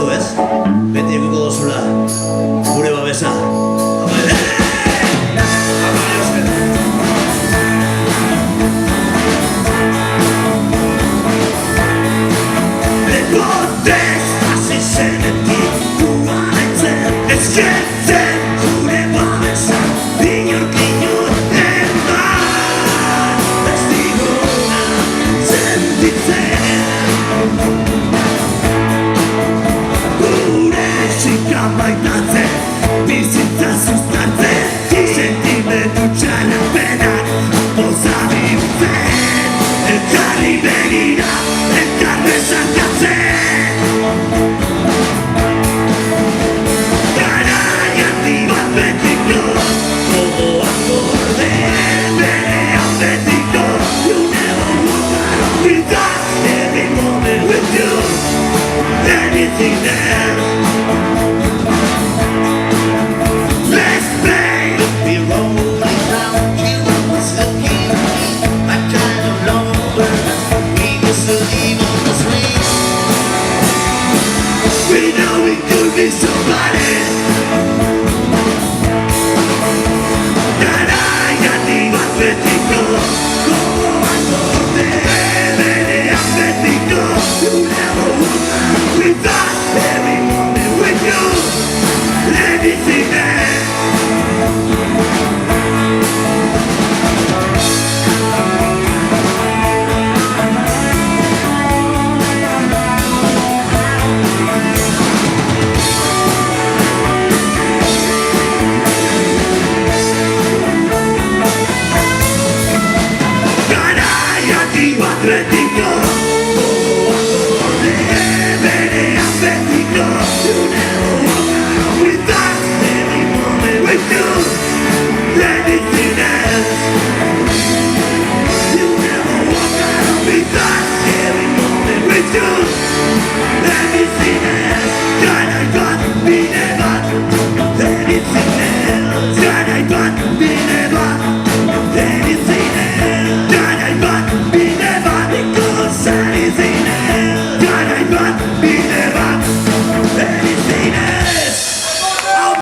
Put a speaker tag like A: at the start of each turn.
A: duzu, ez? Beti ekiko dozula gure babesa. Lepotek hasi zenetik duan aitzen ezketzen gure babesa inork inoren bat ez diguna sentitzen gure txikan baitatzen bizitza sustatzen sentimendu txarapenak poza bihurtzen elkarri begira elkar bezarkatzen garai handi bat betiko gogoak gorde bere aldetiko you never walk out without every moment with you anything else let's play we rolling down you was looking at me that kind of lover we used to leave on the street we know we could be somebody